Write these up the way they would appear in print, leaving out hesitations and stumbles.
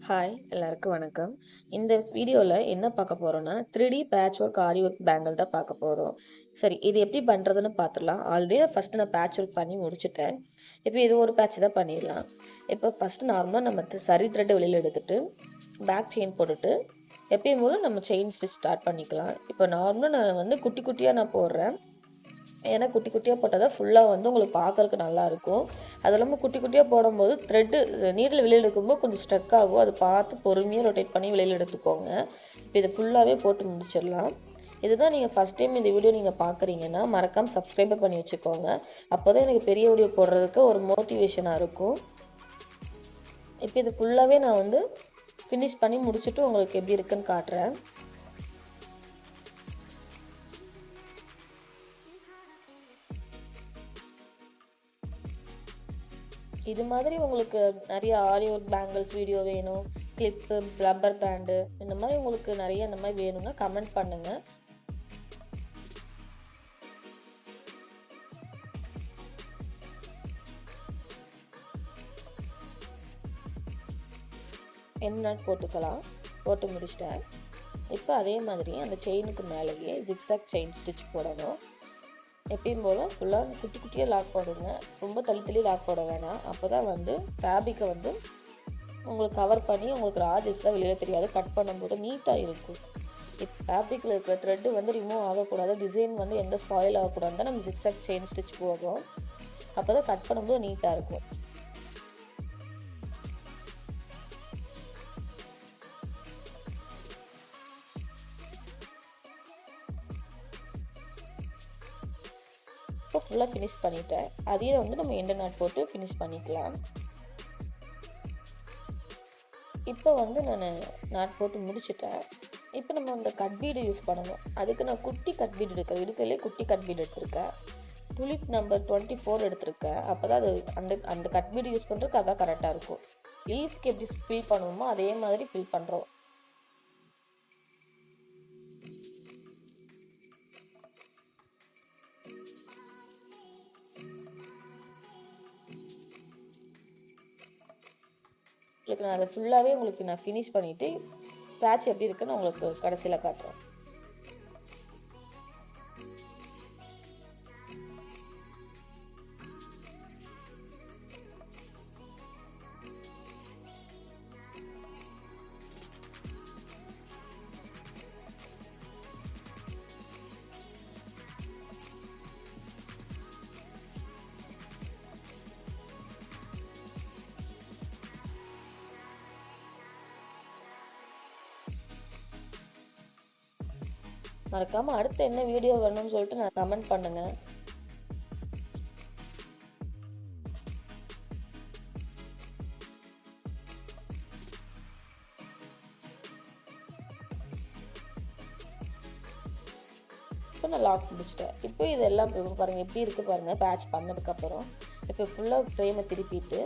Hi எல்லாருக்கும் வணக்கம். இந்த வீடியோவில் என்ன பார்க்க போகிறோன்னா 3D பேட்ச் ஒர்க் ஆரி ஒர்க் பேங்கிள் தான் பார்க்க போகிறோம். சரி, இது எப்படி பண்ணுறதுன்னு பார்த்துடலாம். ஆல்ரெடி ஃபஸ்ட்டு நான் பேட்ச் ஒர்க் பண்ணி முடிச்சுட்டேன். இப்போ இது ஒரு பேட்ச் தான் பண்ணிடலாம். இப்போ ஃபஸ்ட்டு நார்மலாக நம்ம சரி த்ரெட்டை வெளியில் எடுத்துகிட்டு பேக் செயின் போட்டுட்டு எப்பயும் போல நம்ம செயின் ஸ்டிச் ஸ்டார்ட் பண்ணிக்கலாம். இப்போ நார்மலாக நான் வந்து குட்டி குட்டியாக நான் போடுறேன். ஏன்னா குட்டி குட்டியாக போட்டால் தான் ஃபுல்லாக வந்து உங்களுக்கு பார்க்குறக்கு நல்லாயிருக்கும். அது இல்லாமல் குட்டி குட்டியாக போடும்போது த்ரெட்டு நீடில் வெளியில் எடுக்கும்போது கொஞ்சம் ஸ்ட்ரக் ஆகும். அதை பார்த்து பொறுமையாக ரொட்டேட் பண்ணி வெளியில் எடுத்துக்கோங்க. இப்போ இதை ஃபுல்லாகவே போட்டு முடிச்சிடலாம். இதுதான் நீங்கள் ஃபஸ்ட் டைம் இந்த வீடியோ நீங்கள் பார்க்குறீங்கன்னா மறக்காமல் சப்ஸ்கிரைப் பண்ணி வச்சுக்கோங்க. அப்போ தான் எனக்கு பெரிய வீடியோ போடுறதுக்கு ஒரு மோட்டிவேஷனாக இருக்கும். இப்போ இது ஃபுல்லாகவே நான் வந்து ஃபினிஷ் பண்ணி முடிச்சுட்டு உங்களுக்கு எப்படி இருக்குன்னு காட்டுறேன். இது மாதிரி உங்களுக்கு நிறைய ஆரி ஒர்க் பேங்கிள்ஸ் வீடியோ வேணும், கிளிப்பு, ரப்பர் பேண்டு, இந்த மாதிரி உங்களுக்கு நிறைய இந்த மாதிரி வேணும்னா கமெண்ட் பண்ணுங்கள். எண்ட் நாட் போட்டுக்கலாம். போட்டு முடிச்சிட்டேன். இப்போ அதே மாதிரி அந்த செயினுக்கு மேலேயே ஜிக்ஸாக் செயின் ஸ்டிச் போடணும். எப்பயும் போல் ஃபுல்லாக குட்டி குட்டியாக லாக் போடுங்க. ரொம்ப தள்ளி லாக் போட வேணாம். அப்போ தான் வந்து ஃபேப்ரிக்கை வந்து உங்களுக்கு கவர் பண்ணி உங்களுக்கு ராஜஸ்லாம் வெளியில் தெரியாது. கட் பண்ணும்போது நீட்டாக இருக்கும். இப்போ ஃபேப்ரிக்கில் இருக்கிற த்ரெட்டு வந்து ரிமூவ் ஆகக்கூடாது. டிசைன் வந்து எந்த ஸ்பாயில் ஆகக்கூடாது தான் நம்ம ஜிக்ஸாக் செயின் ஸ்டிச் போடுறோம். அப்போ தான் கட் பண்ணும்போது நீட்டாக இருக்கும். இப்போ ஃபுல்லாக ஃபினிஷ் பண்ணிட்டேன். அதையே வந்து நம்ம எண்ட் நாட் போட்டு ஃபினிஷ் பண்ணிக்கலாம். இப்போ வந்து நான் நாட் போட்டு முடிச்சுட்டேன். இப்போ நம்ம அந்த கட் பீடு யூஸ் பண்ணணும். அதுக்கு நான் குட்டி கட் பீடு இருக்கிறதுலே குட்டி கட் பீடு எடுத்திருக்கேன். துலிப் நம்பர் 24 எடுத்திருக்கேன். அப்போ தான் அது அந்த கட் பீடு யூஸ் பண்ணுறதுக்கு அதான் கரெக்டாக இருக்கும். லீஃப்க்கு எப்படி ஃபில் பண்ணுவோமோ அதே மாதிரி ஃபில் பண்ணுறோம். உங்களுக்கு நான் அதை ஃபுல்லாகவே உங்களுக்கு நான் ஃபினிஷ் பண்ணிவிட்டு பேட்ச் எப்படி இருக்குன்னு உங்களுக்கு கடைசியில் காட்டுறேன். மறக்காமல் அடுத்து என்ன வீடியோ வேணும்னு சொல்லிட்டு நான் கமெண்ட் பண்ணுங்கள். இப்போ நான் லாக் முடிச்சிட்டேன். இப்போ இதெல்லாம் பாருங்கள் எப்படி இருக்குது பாருங்கள். பேட்ச் பண்ணதுக்கப்புறம் இப்போ ஃபுல்லாக ஃப்ரேமை திருப்பிட்டு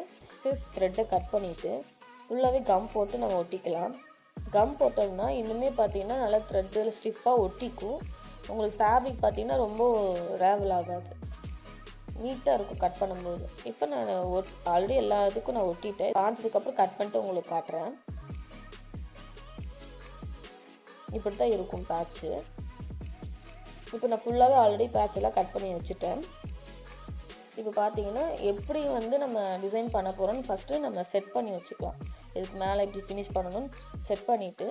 த்ரெட்டை கட் பண்ணிவிட்டு ஃபுல்லாகவே கம் போட்டு நம்ம ஒட்டிக்கலாம். கம் போட்டோம்னா இன்னுமே பார்த்தீங்கன்னா நல்லா த்ரெட்டில் ஸ்டிஃபாக ஒட்டிக்கும். உங்களுக்கு ஃபேப்ரிக் பார்த்தீங்கன்னா ரொம்ப ரேவல் ஆகாது, நீட்டாக இருக்கும் கட் பண்ணும்போது. இப்போ நான் ஆல்ரெடி எல்லா இதுக்கும் நான் ஒட்டிட்டேன். காஞ்சதுக்கப்புறம் கட் பண்ணிட்டு உங்களுக்கு காட்டுறேன். இப்படி தான் இருக்கும் பேட்ச்சு. இப்போ நான் ஃபுல்லாகவே ஆல்ரெடி பேட்ச் எல்லாம் கட் பண்ணி வச்சுட்டேன். இப்போ பார்த்தீங்கன்னா எப்படி வந்து நம்ம டிசைன் பண்ண போகிறோம்னு ஃபஸ்ட்டு நம்ம செட் பண்ணி வச்சுக்கலாம். இதுக்கு மேலே இப்படி ஃபினிஷ் பண்ணணும்னு செட் பண்ணிவிட்டு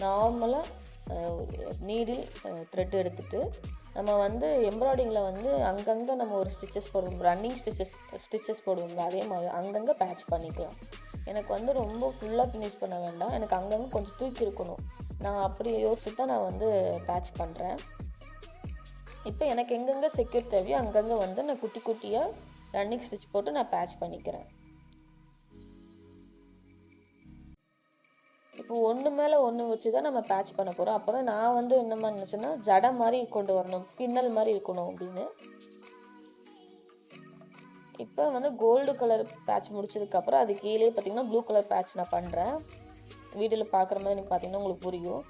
நார்மலாக நீடில் த்ரெட் எடுத்துகிட்டு நம்ம வந்து எம்ப்ராய்டிங்கில் வந்து அங்கங்கே நம்ம ஒரு ஸ்டிச்சஸ் போடுவோம், ரன்னிங் ஸ்டிச்சஸ் போடுவோம். அதே மாதிரி அங்கங்கே பேட்ச் பண்ணிக்கலாம். எனக்கு வந்து ரொம்ப ஃபுல்லாக ஃபினிஷ் பண்ண வேண்டாம், எனக்கு அங்கங்கே கொஞ்சம் தூக்கி இருக்கணும். நான் அப்படி யோசிச்சு தான் நான் வந்து பேட்ச் பண்ணுறேன். இப்போ எனக்கு எங்கெங்கே செக்யூர் தேவையோ அங்கங்கே வந்து நான் குட்டி குட்டியாக ரன்னிங் ஸ்டிச் போட்டு நான் பேட்ச் பண்ணிக்கிறேன். இப்போ ஒன்று மேலே ஒன்று வச்சு தான் நம்ம பேட்ச் பண்ண போகிறோம். அப்போ தான் நான் வந்து என்ன மாதிரி நினச்சேன்னா ஜடை மாதிரி கொண்டு வரணும், பின்னல் மாதிரி இருக்கணும் அப்படின்னு. இப்போ வந்து கோல்டு கலர் பேட்ச் முடிச்சதுக்கப்புறம் அது கீழே பார்த்தீங்கன்னா ப்ளூ கலர் பேட்ச் நான் பண்ணுறேன். வீடியோவில் பார்க்குற மாதிரி எனக்கு பார்த்தீங்கன்னா உங்களுக்கு புரியும்.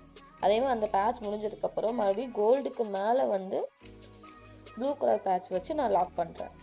அதே மாதிரி அந்த பேட்ச் முடிஞ்சதுக்கப்புறம் மறுபடியும் கோல்டுக்கு மேலே வந்து ப்ளூ கலர் பேட்ச் வச்சு நான் லாக் பண்ணுறேன்.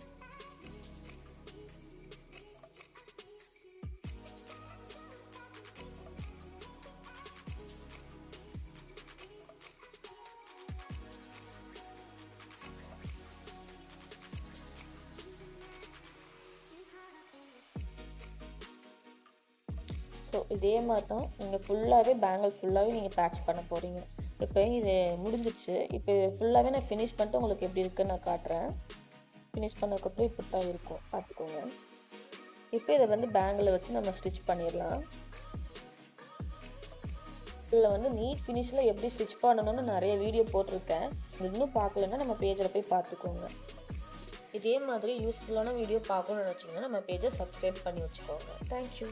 ஸோ இதே மாதிரி தான் நீங்கள் ஃபுல்லாகவே பேங்கிள் ஃபுல்லாகவே நீங்கள் பேட்ச் பண்ண போகிறீங்க. இப்போ இது முடிஞ்சிச்சு. இப்போ ஃபுல்லாகவே நான் ஃபினிஷ் பண்ணிட்டு உங்களுக்கு எப்படி இருக்குன்னு நான் காட்டுறேன். ஃபினிஷ் பண்ணதுக்கப்புறம் இப்படி தான் இருக்கும், பார்த்துக்கோங்க. இப்போ இதை வந்து பேங்கில் வச்சு நம்ம ஸ்டிச் பண்ணிடலாம். இதில் வந்து நீட் ஃபினிஷில் எப்படி ஸ்டிச் பண்ணணும்னு நிறைய வீடியோ போட்டிருக்கேன். இன்னும் பார்க்கலன்னா நம்ம பேஜில் போய் பார்த்துக்கோங்க. இதே மாதிரி யூஸ்ஃபுல்லான வீடியோ பார்க்கணும்னு நினச்சிங்கன்னா நம்ம பேஜை சப்ஸ்கிரைப் பண்ணி வச்சுக்கோங்க. தேங்க்யூ.